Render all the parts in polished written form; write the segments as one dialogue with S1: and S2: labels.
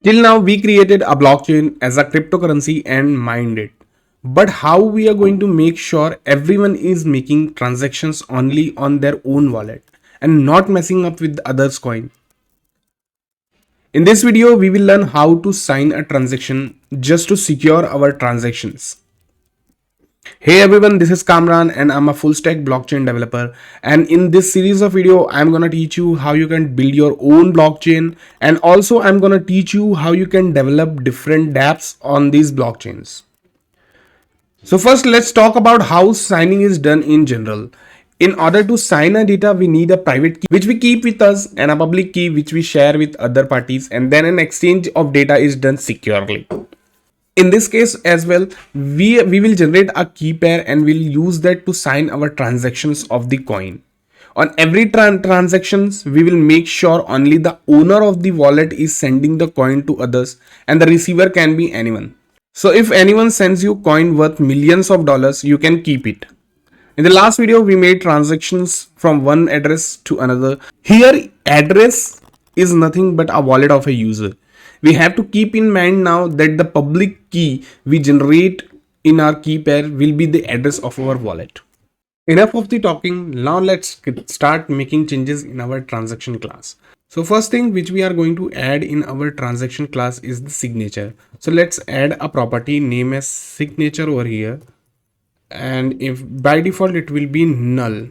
S1: Till now, we created a blockchain as a cryptocurrency and mined it. But how we are going to make sure everyone is making transactions only on their own wallet and not messing up with others' coin? In this video, we will learn how to sign a transaction just to secure our transactions. Hey everyone, this is Kamran and I'm a full stack blockchain developer, and in this series of video I'm gonna teach you how you can build your own blockchain, and also I'm gonna teach you how you can develop different dapps on these blockchains. So first let's talk about how signing is done in general. In order to sign a data, we need a private key which we keep with us and a public key which we share with other parties, and then an exchange of data is done securely. In this case as well, we will generate a key pair and we'll use that to sign our transactions of the coin. On every transactions, we will make sure only the owner of the wallet is sending the coin to others, and the receiver can be anyone. So if anyone sends you coin worth millions of dollars, you can keep it. In the last video, we made transactions from one address to another. Here, address is nothing but a wallet of a user. We have to keep in mind now that the public key we generate in our key pair will be the address of our wallet. Enough of the talking. Now let's start making changes in our transaction class. So first thing which we are going to add in our transaction class is the signature. So let's add a property name as signature over here, and if by default it will be null.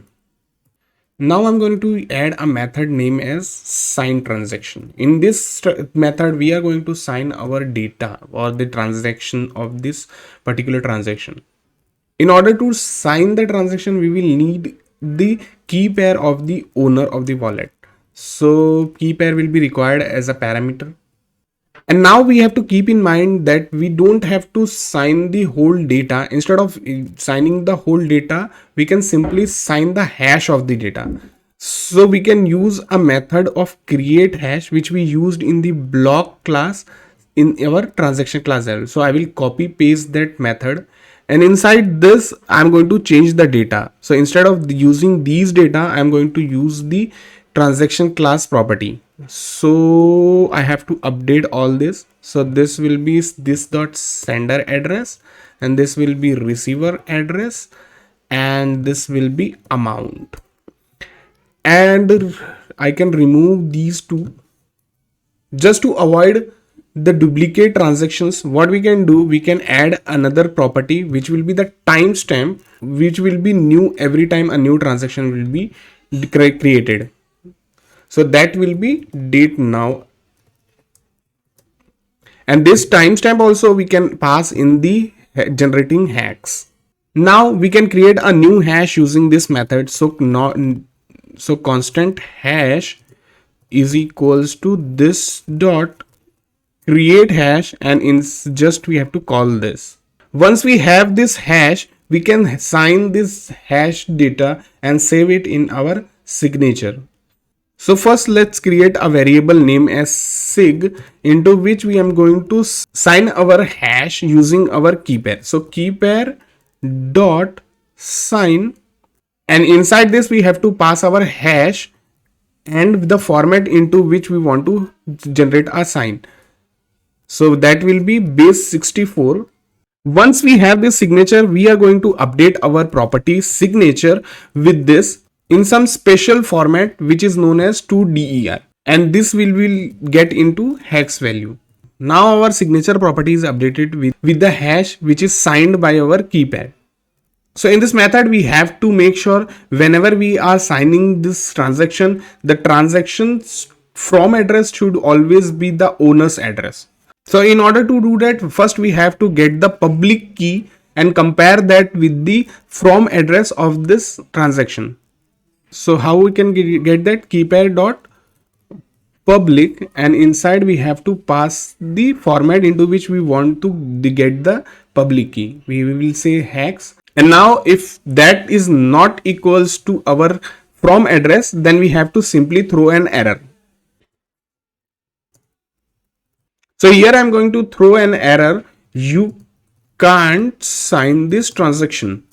S1: Now I'm going to add a method name as sign transaction. In this method, we are going to sign our data or the transaction of this particular transaction. In order to sign the transaction, we will need the key pair of the owner of the wallet. So key pair will be required as a parameter. And now we have to keep in mind that we don't have to sign the whole data. Instead of signing the whole data, we can simply sign the hash of the data. So we can use a method of create hash which we used in the block class in our transaction class. So I will copy paste that method, and inside this I'm going to change the data. So instead of using these data, I'm going to use the transaction class property. So I have to update all this. So this will be this dot sender address, and this will be receiver address, and this will be amount. And I can remove these two just to avoid the duplicate transactions. What we can do, we can add another property which will be the timestamp, which will be new every time a new transaction will be created. So that will be date now, and this timestamp also we can pass in the generating hacks. Now we can create a new hash using this method. So constant hash is equals to this dot create hash, and in just we have to call this. Once we have this hash, we can sign this hash data and save it in our signature. So first let's create a variable name as sig, into which we am going to sign our hash using our key pair. So key pair dot sign, and inside this we have to pass our hash and the format into which we want to generate a sign. So that will be base 64. Once we have this signature, we are going to update our property signature with this in some special format which is known as 2DER, and this will get into hex value. Now our signature property is updated with the hash which is signed by our key pair. So in this method, we have to make sure whenever we are signing this transaction, the transactions from address should always be the owner's address. So in order to do that, first we have to get the public key and compare that with the from address of this transaction. So how we can get that? Keypair dot public, and inside we have to pass the format into which we want to get the public key. We will say hex, and now if that is not equals to our from address, then we have to simply throw an error. So here I'm going to throw an error. You can't sign this transaction.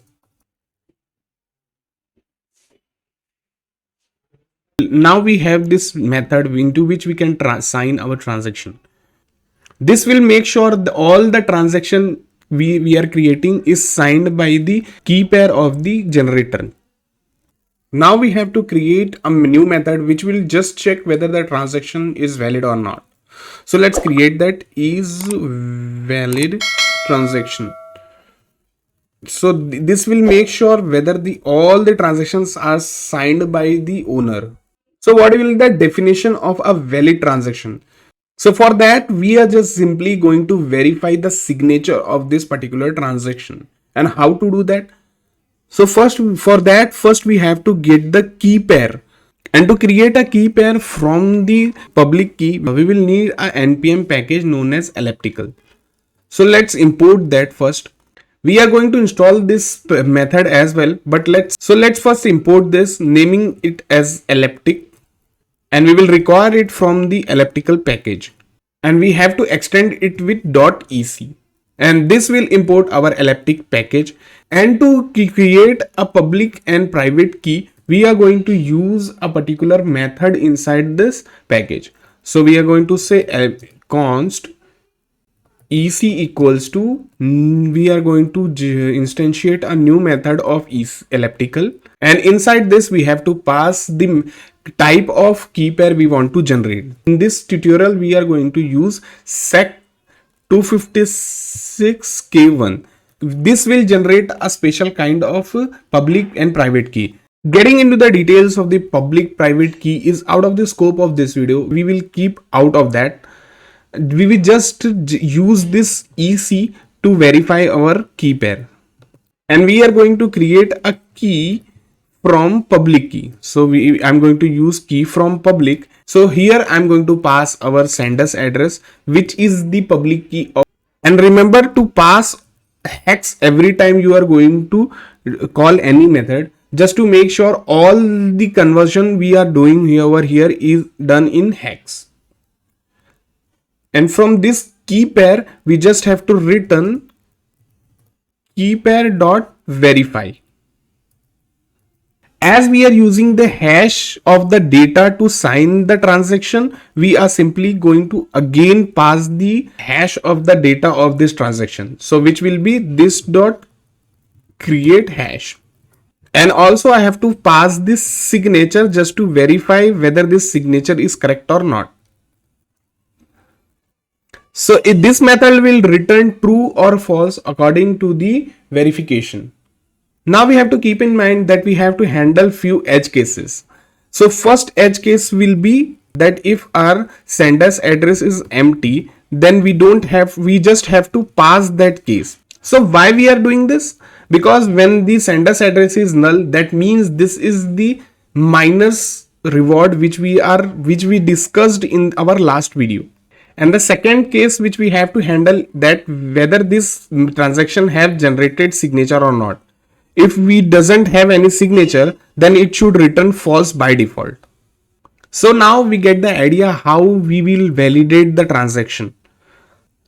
S1: Now we have this method into which we can sign our transaction. This will make sure all the transaction we are creating is signed by the key pair of the generator. Now we have to create a new method which will just check whether the transaction is valid or not. So let's create that is valid transaction. So this will make sure whether all the transactions are signed by the owner. So what will the definition of a valid transaction? So for that, we are just simply going to verify the signature of this particular transaction. And how to do that? So first we have to get the key pair. And to create a key pair from the public key, we will need a npm package known as elliptical. So let's import that first. We are going to install this method as well, but let's first import this, naming it as elliptic, and we will require it from the elliptical package, and we have to extend it with .ec, and this will import our elliptic package. And to create a public and private key, we are going to use a particular method inside this package. So we are going to say const ec equals to, we are going to instantiate a new method of elliptical, and inside this we have to pass the type of key pair we want to generate. In this tutorial we are going to use sec256k1. This will generate a special kind of public and private key. Getting into the details of the public private key is out of the scope of this video. We will keep out of that. We will just use this EC to verify our key pair, and we are going to create a key from public key. So I'm going to use key from public. So here I'm going to pass our sender's address, which is the public key and remember to pass hex every time you are going to call any method, just to make sure all the conversion we are doing here over here is done in hex. And from this key pair, we just have to return keypair.verify. As we are using the hash of the data to sign the transaction, we are simply going to again pass the hash of the data of this transaction. So which will be this dot create hash. And also I have to pass this signature just to verify whether this signature is correct or not. So this method will return true or false according to the verification. Now we have to keep in mind that we have to handle few edge cases. So first edge case will be that if our sender's address is empty, then we just have to pass that case. So why we are doing this? Because when the sender's address is null, that means this is the minus reward which we discussed in our last video. And the second case which we have to handle, that whether this transaction have generated signature or not. If we doesn't have any signature, then it should return false by default. So now we get the idea how we will validate the transaction.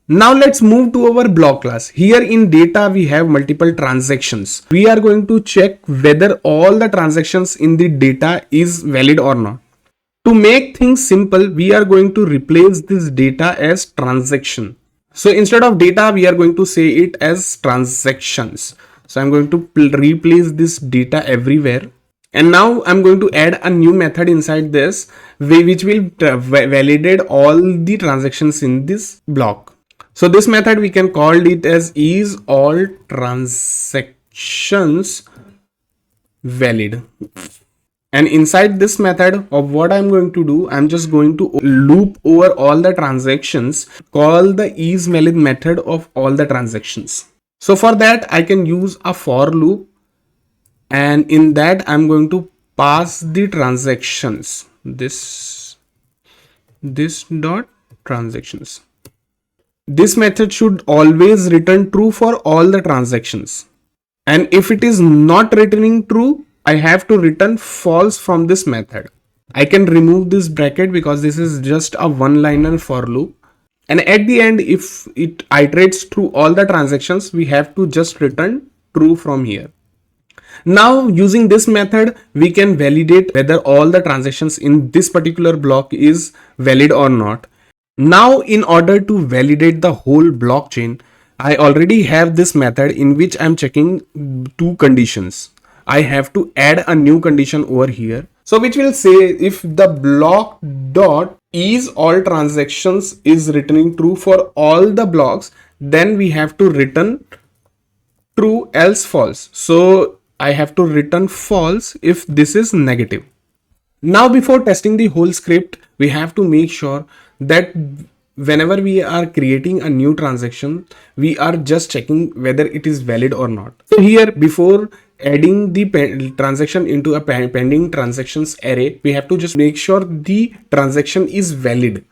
S1: Now let's move to our block class. Here in data we have multiple transactions. We are going to check whether all the transactions in the data is valid or not. To make things simple, we are going to replace this data as transaction. So instead of data, we are going to say it as transactions. So I'm going to replace this data everywhere. And now I'm going to add a new method inside this, which will validate all the transactions in this block. So this method we can call it as is all transactions valid. And inside this method of what I'm going to do, I'm just going to loop over all the transactions, call the is valid method of all the transactions. So for that, I can use a for loop, and in that I'm going to pass the transactions, this dot transactions. This method should always return true for all the transactions. And if it is not returning true, I have to return false from this method. I can remove this bracket because this is just a one-liner for loop. And at the end, if it iterates through all the transactions, we have to just return true from here. Now using this method, we can validate whether all the transactions in this particular block is valid or not. Now, in order to validate the whole blockchain, I already have this method in which I'm checking two conditions. I have to add a new condition over here. So which will say if the block dot is all transactions is returning true for all the blocks, then we have to return true else false. So I have to return false if this is negative. Now, before testing the whole script, we have to make sure that whenever we are creating a new transaction, we are just checking whether it is valid or not. So here, before adding the transaction into a pending transactions array, we have to just make sure the transaction is valid.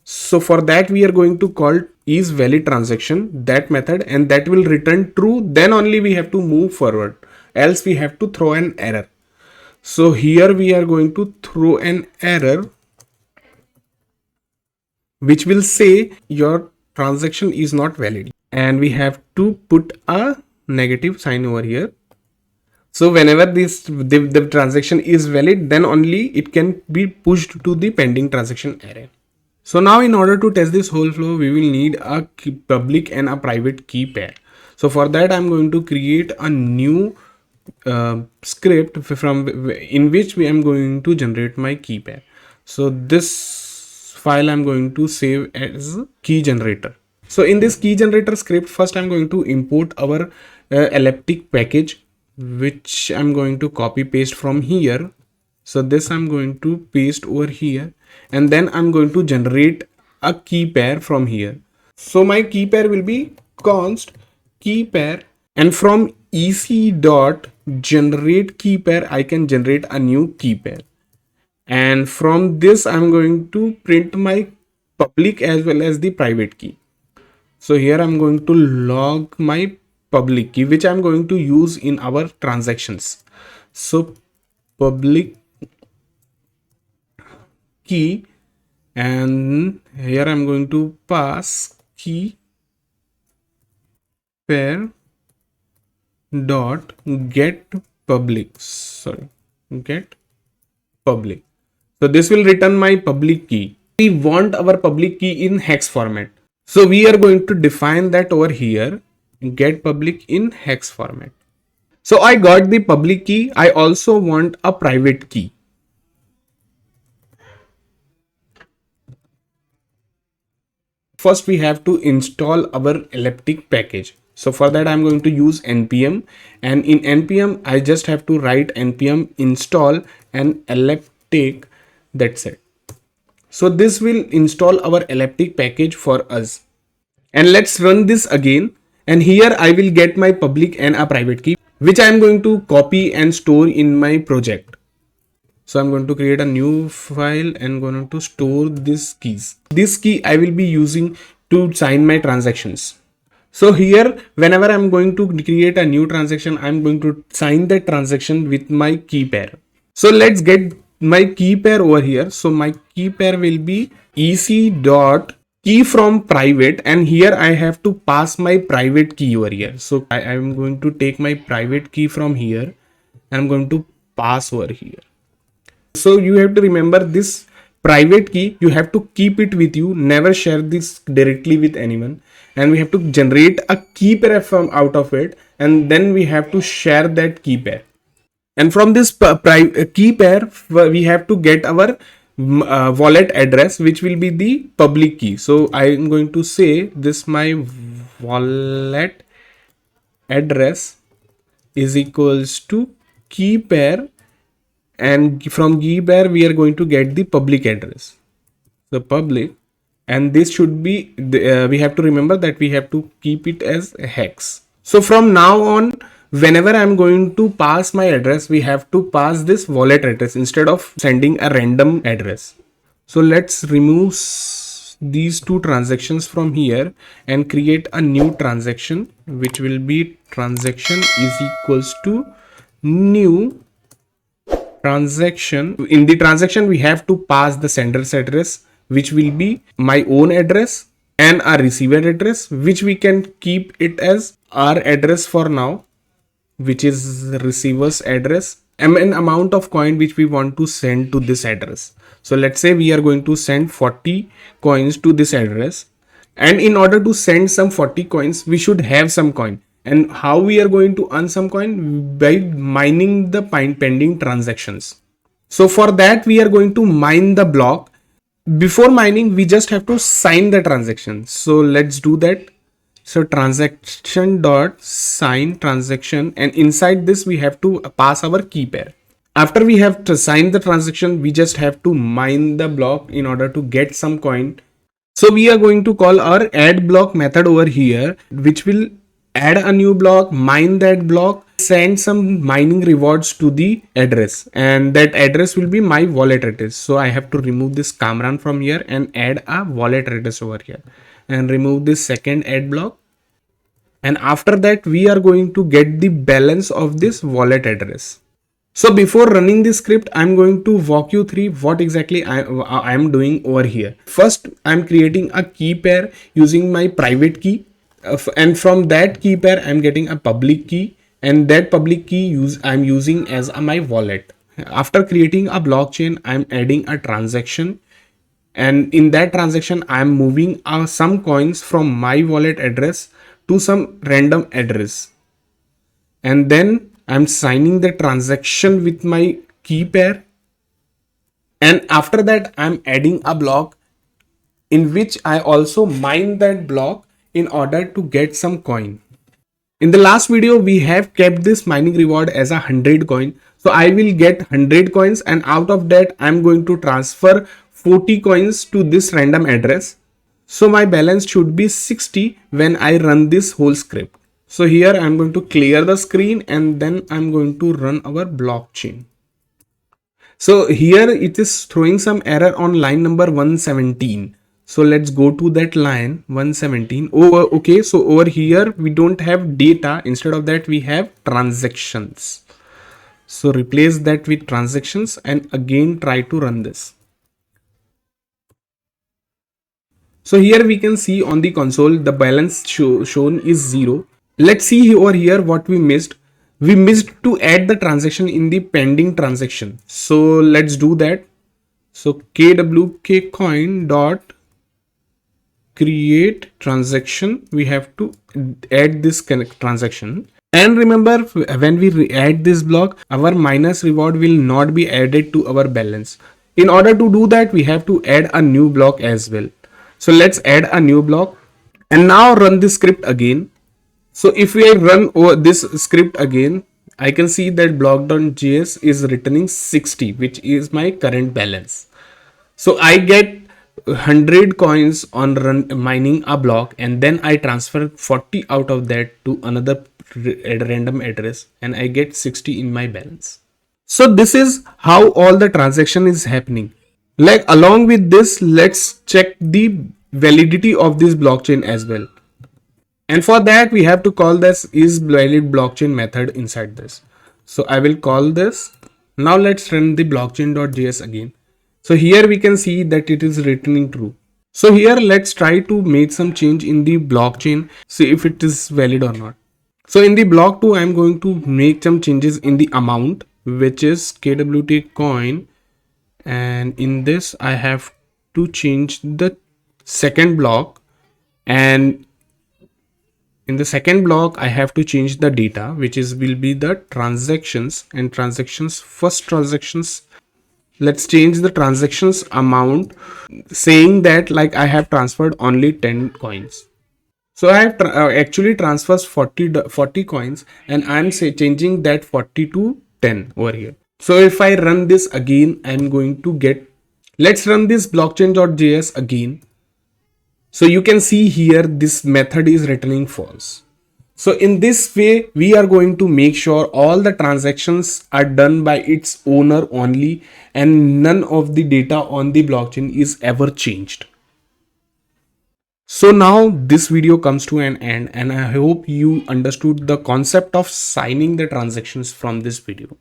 S1: So for that, we are going to call is valid transaction, that method, and that will return true. Then only we have to move forward, else we have to throw an error. So here we are going to throw an error which will say your transaction is not valid, and we have to put a negative sign over here. So whenever the transaction is valid, then only it can be pushed to the pending transaction array. So now in order to test this whole flow, we will need a public and a private key pair. So for that, I'm going to create a new script from in which we am going to generate my key pair. So this file I'm going to save as key generator. So in this key generator script, first I'm going to import our elliptic package, which I'm going to copy paste from here. So this I'm going to paste over here, and then I'm going to generate a key pair from here. So my key pair will be const key pair, and from ec dot generate key pair I can generate a new key pair, and from this I'm going to print my public as well as the private key. So here I'm going to log my public key, which I'm going to use in our transactions. So public key, and here I'm going to pass key pair dot get public. Get public. So this will return my public key. We want our public key in hex format. So we are going to define that over here, get public in hex format. So I got the public key. I also want a private key. First, we have to install our elliptic package. So for that, I'm going to use npm, and in npm, I just have to write npm install an elliptic. That's it. So this will install our elliptic package for us. And let's run this again. And here I will get my public and a private key, which I am going to copy and store in my project. So I'm going to create a new file and going to store these keys. This key I will be using to sign my transactions. So here, whenever I'm going to create a new transaction, I'm going to sign that transaction with my key pair. So let's get my key pair over here. So my key pair will be ec dot key from private, and here I have to pass my private key over here. So I am going to take my private key from here and I'm going to pass over here. So you have to remember this private key, you have to keep it with you, never share this directly with anyone, and we have to generate a key pair from out of it, and then we have to share that key pair. And from this key pair, we have to get our wallet address, which will be the public key. So I am going to say this my wallet address is equals to key pair, and from key pair we are going to get the public address. So public, and this should be we have to remember that we have to keep it as a hex. So from now on, whenever I'm going to pass my address, we have to pass this wallet address instead of sending a random address. So let's remove these two transactions from here and create a new transaction, which will be transaction is equals to new transaction. In the transaction, we have to pass the sender's address, which will be my own address, and our receiver address, which we can keep it as our address for now, which is the receiver's address, and an amount of coin which we want to send to this address. So let's say we are going to send 40 coins to this address, and in order to send some 40 coins we should have some coin. And how we are going to earn some coin? By mining the pending transactions. So for that we are going to mine the block. Before mining we just have to sign the transaction. So let's do that. So transaction dot sign transaction, and inside this we have to pass our key pair. After we have to sign the transaction, we just have to mine the block in order to get some coin. So we are going to call our add block method over here, which will add a new block, mine that block, send some mining rewards to the address, and that address will be my wallet address. So I have to remove this Kamran from here and add a wallet address over here, and remove this second add block. And after that we are going to get the balance of this wallet address. So before running this script, I'm going to walk you through what exactly I'm doing over here. First, I'm creating a key pair using my private key, and from that key pair I'm getting a public key, and that public key I'm using as my wallet. After creating a blockchain, I'm adding a transaction, and in that transaction I'm moving some coins from my wallet address to some random address, and then I'm signing the transaction with my key pair. And after that I'm adding a block in which I also mine that block in order to get some coin. In the last video we have kept this mining reward as 100 coin, so I will get 100 coins, and out of that I'm going to transfer 40 coins to this random address. So my balance should be 60 when I run this whole script. So here I'm going to clear the screen, and then I'm going to run our blockchain. So here it is throwing some error on line number 117. So let's go to that line 117. Oh, okay. So over here we don't have data. Instead of that we have transactions. So replace that with transactions and again try to run this. So here we can see on the console the balance shown is 0. Let's see over here what we missed. We missed to add the transaction in the pending transaction. So let's do that. So kwk coin dot create transaction. We have to add this transaction. And remember, when we add this block, our minus reward will not be added to our balance. In order to do that, we have to add a new block as well. So let's add a new block and now run this script again. So if we run this script again, I can see that block.js is returning 60, which is my current balance. So I get 100 coins on mining a block, and then I transfer 40 out of that to another random address, and I get 60 in my balance. So this is how all the transaction is happening. Like along with this, let's check the validity of this blockchain as well. And for that we have to call this isValidBlockchain method inside this. So I will call this. Now let's run the blockchain.js again. So here we can see that it is returning true. So here let's try to make some change in the blockchain, see if it is valid or not. So in the block 2 I'm going to make some changes in the amount, which is kwt coin, and in this I have to change the second block, and in the second block I have to change the data, which will be the transactions, and transactions, first transactions, let's change the transactions amount, saying that like I have transferred only 10 coins. So I have actually transfers 40 coins, and I'm changing that 40 to 10 over here. So if I run this again, I'm going to get, let's run this blockchain.js again. So you can see here this method is returning false. So in this way, we are going to make sure all the transactions are done by its owner only, and none of the data on the blockchain is ever changed. So now this video comes to an end, and I hope you understood the concept of signing the transactions from this video.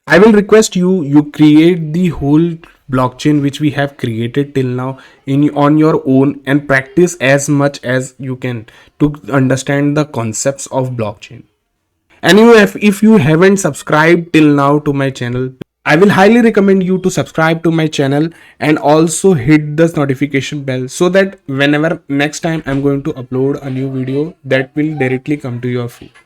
S1: I will request you create the whole blockchain which we have created till now on your own, and practice as much as you can to understand the concepts of blockchain. And if you haven't subscribed till now to my channel, I will highly recommend you to subscribe to my channel and also hit the notification bell so that whenever next time I'm going to upload a new video, that will directly come to your feed.